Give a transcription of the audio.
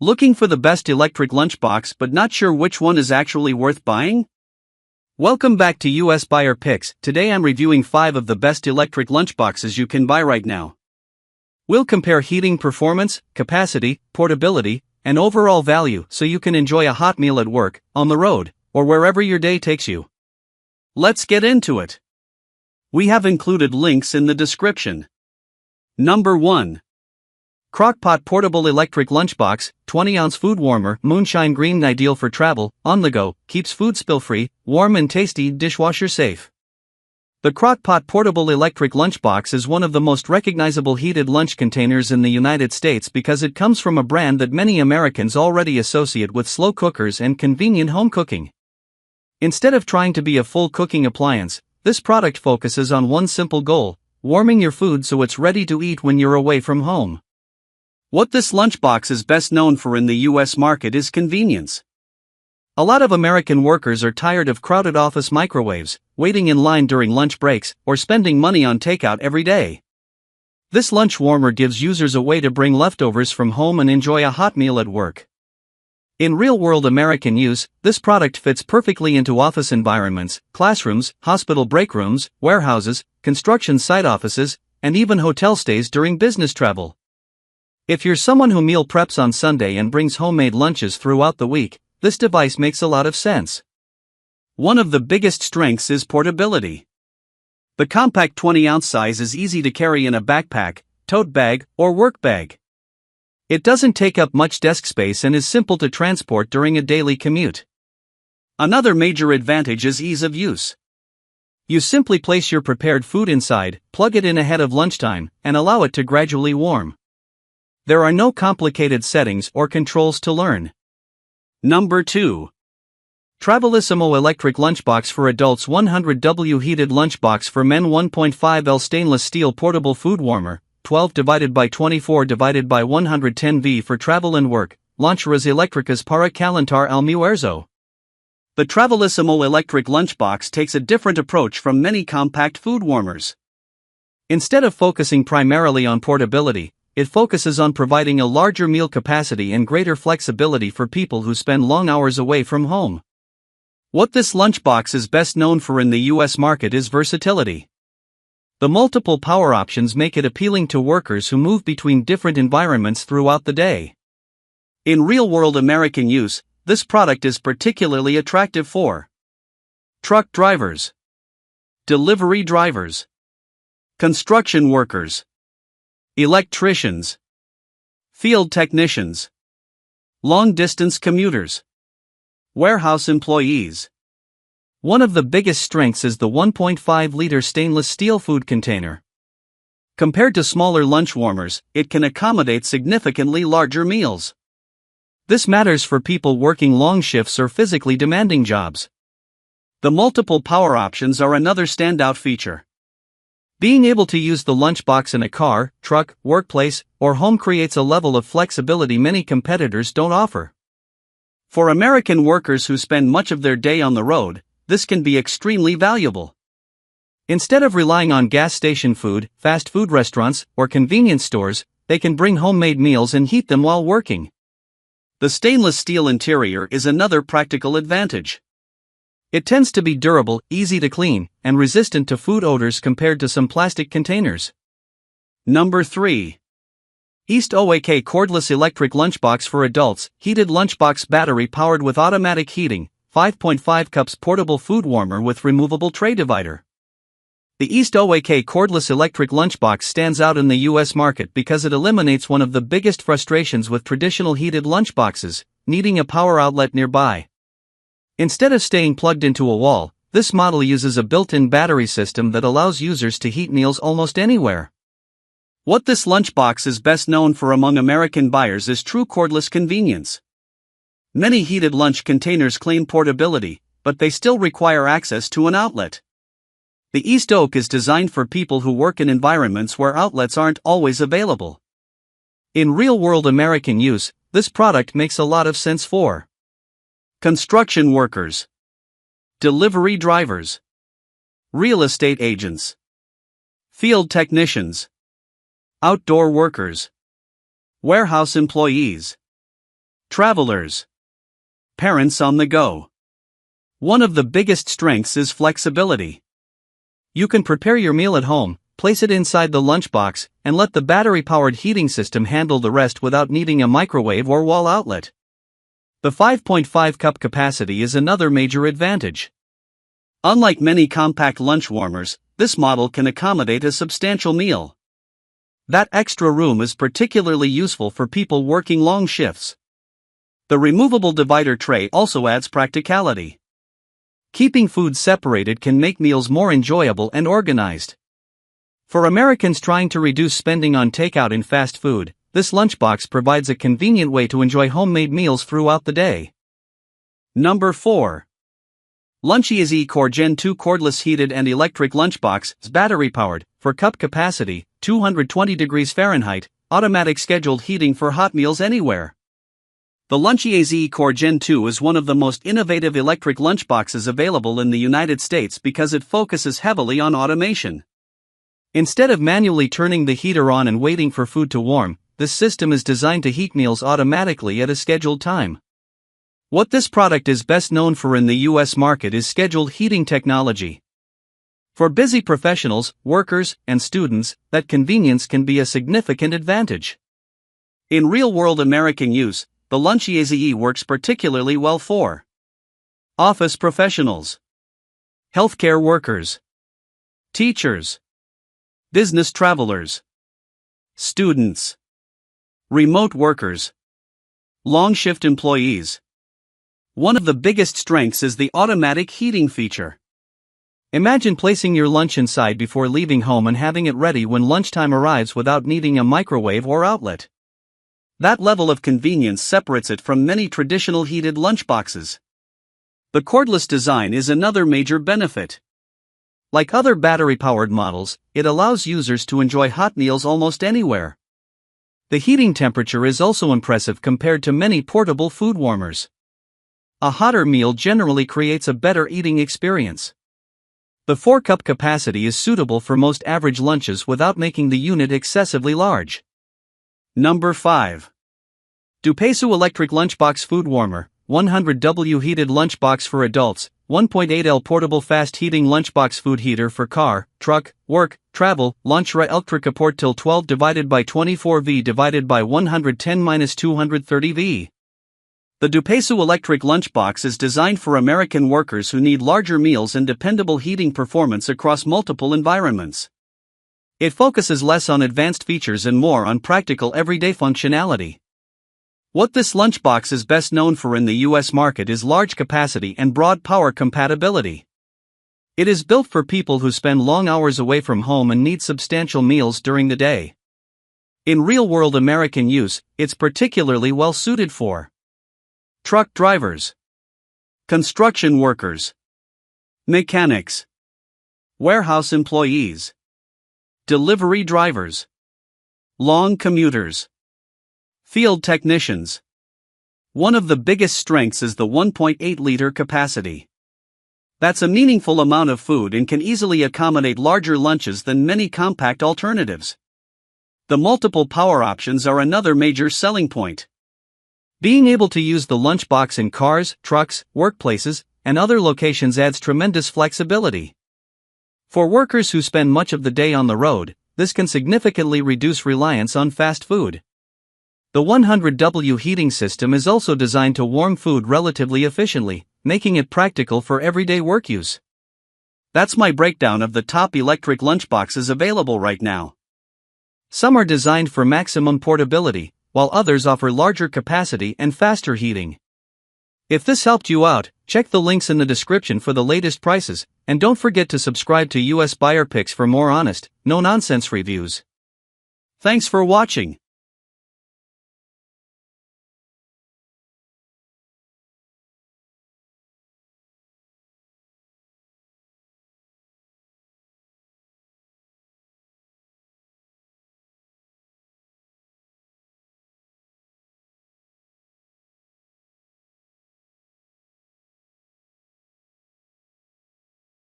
Looking for the best electric lunchbox but not sure which one is actually worth buying? Welcome back to US Buyer Picks. Today I'm reviewing 5 of the best electric lunchboxes you can buy right now. We'll compare heating performance, capacity, portability, and overall value so you can enjoy a hot meal at work, on the road, or wherever your day takes you. Let's get into it. We have included links in the description. Number 1. Crock-Pot Portable Electric Lunchbox, 20-ounce food warmer, moonshine green, ideal for travel, on the go, keeps food spill-free, warm and tasty, dishwasher safe. The Crock-Pot Portable Electric Lunchbox is one of the most recognizable heated lunch containers in the United States because it comes from a brand that many Americans already associate with slow cookers and convenient home cooking. Instead of trying to be a full cooking appliance, this product focuses on one simple goal: warming your food so it's ready to eat when you're away from home. What this lunchbox is best known for in the US market is convenience. A lot of American workers are tired of crowded office microwaves, waiting in line during lunch breaks, or spending money on takeout every day. This lunch warmer gives users a way to bring leftovers from home and enjoy a hot meal at work. In real-world American use, this product fits perfectly into office environments, classrooms, hospital break rooms, warehouses, construction site offices, and even hotel stays during business travel. If you're someone who meal preps on Sunday and brings homemade lunches throughout the week, this device makes a lot of sense. One of the biggest strengths is portability. The compact 20-ounce size is easy to carry in a backpack, tote bag, or work bag. It doesn't take up much desk space and is simple to transport during a daily commute. Another major advantage is ease of use. You simply place your prepared food inside, plug it in ahead of lunchtime, and allow it to gradually warm. There are no complicated settings or controls to learn. Number 2. Travelissimo Electric Lunchbox for Adults 100W Heated Lunchbox for Men 1.5L Stainless Steel Portable Food Warmer, 12 divided by 24 divided by 110V for travel and work, Loncheras Electricas para Calentar Almuerzo. The Travelissimo Electric Lunchbox takes a different approach from many compact food warmers. Instead of focusing primarily on portability, it focuses on providing a larger meal capacity and greater flexibility for people who spend long hours away from home. What this lunchbox is best known for in the US market is versatility. The multiple power options make it appealing to workers who move between different environments throughout the day. In real-world American use, this product is particularly attractive for truck drivers, delivery drivers, construction workers, electricians, field technicians, long-distance commuters, warehouse employees. One of the biggest strengths is the 1.5-liter stainless steel food container. Compared to smaller lunch warmers, it can accommodate significantly larger meals. This matters for people working long shifts or physically demanding jobs. The multiple power options are another standout feature. Being able to use the lunchbox in a car, truck, workplace, or home creates a level of flexibility many competitors don't offer. For American workers who spend much of their day on the road, this can be extremely valuable. Instead of relying on gas station food, fast food restaurants, or convenience stores, they can bring homemade meals and heat them while working. The stainless steel interior is another practical advantage. It tends to be durable, easy to clean, and resistant to food odors compared to some plastic containers. Number 3. East OAK Cordless Electric Lunchbox for Adults, Heated Lunchbox Battery Powered with Automatic Heating, 5.5 cups Portable Food Warmer with Removable Tray Divider. The East OAK Cordless Electric Lunchbox stands out in the US market because it eliminates one of the biggest frustrations with traditional heated lunchboxes: needing a power outlet nearby. Instead of staying plugged into a wall, this model uses a built-in battery system that allows users to heat meals almost anywhere. What this lunchbox is best known for among American buyers is true cordless convenience. Many heated lunch containers claim portability, but they still require access to an outlet. The East Oak is designed for people who work in environments where outlets aren't always available. In real-world American use, this product makes a lot of sense for construction workers, delivery drivers, real estate agents, field technicians, outdoor workers, warehouse employees. Travelers. Parents on the go. One of the biggest strengths is flexibility. You can prepare your meal at home, place it inside the lunchbox, and let the battery-powered heating system handle the rest without needing a microwave or wall outlet. The 5.5 cup capacity is another major advantage. Unlike many compact lunch warmers, this model can accommodate a substantial meal. That extra room is particularly useful for people working long shifts. The removable divider tray also adds practicality. Keeping food separated can make meals more enjoyable and organized. For Americans trying to reduce spending on takeout and fast food, this lunchbox provides a convenient way to enjoy homemade meals throughout the day. Number 4. Lunchbox Core Gen 2 Cordless Heated and Electric Lunchbox is battery-powered, for cup capacity, 220 degrees Fahrenheit, automatic scheduled heating for hot meals anywhere. The Lunchbox Core Gen 2 is one of the most innovative electric lunchboxes available in the United States because it focuses heavily on automation. Instead of manually turning the heater on and waiting for food to warm, this system is designed to heat meals automatically at a scheduled time. What this product is best known for in the US market is scheduled heating technology. For busy professionals, workers, and students, that convenience can be a significant advantage. In real-world American use, the Lunchbox works particularly well for office professionals, healthcare workers, teachers, business travelers, students, remote workers, long-shift employees. One of the biggest strengths is the automatic heating feature. Imagine placing your lunch inside before leaving home and having it ready when lunchtime arrives without needing a microwave or outlet. That level of convenience separates it from many traditional heated lunchboxes. The cordless design is another major benefit. Like other battery-powered models, it allows users to enjoy hot meals almost anywhere. The heating temperature is also impressive compared to many portable food warmers. A hotter meal generally creates a better eating experience. The 4-cup capacity is suitable for most average lunches without making the unit excessively large. Number 5. Dupesu Electric Lunchbox Food Warmer, 100W Heated Lunchbox for Adults, 1.8L Portable Fast Heating Lunchbox Food Heater for Car, Truck, Work, Travel, Lunchra Electric Port till 12 divided by 24V divided by 110-230V. The Dupesu Electric Lunchbox is designed for American workers who need larger meals and dependable heating performance across multiple environments. It focuses less on advanced features and more on practical everyday functionality. What this lunchbox is best known for in the US market is large capacity and broad power compatibility. It is built for people who spend long hours away from home and need substantial meals during the day. In real-world American use, it's particularly well suited for truck drivers, construction workers, mechanics, warehouse employees, delivery drivers, long commuters, field technicians. One of the biggest strengths is the 1.8-liter capacity. That's a meaningful amount of food and can easily accommodate larger lunches than many compact alternatives. The multiple power options are another major selling point. Being able to use the lunchbox in cars, trucks, workplaces, and other locations adds tremendous flexibility. For workers who spend much of the day on the road, this can significantly reduce reliance on fast food. The 100W heating system is also designed to warm food relatively efficiently, making it practical for everyday work use. That's my breakdown of the top electric lunchboxes available right now. Some are designed for maximum portability, while others offer larger capacity and faster heating. If this helped you out, check the links in the description for the latest prices, and don't forget to subscribe to US Buyer Picks for more honest, no-nonsense reviews. Thanks for watching.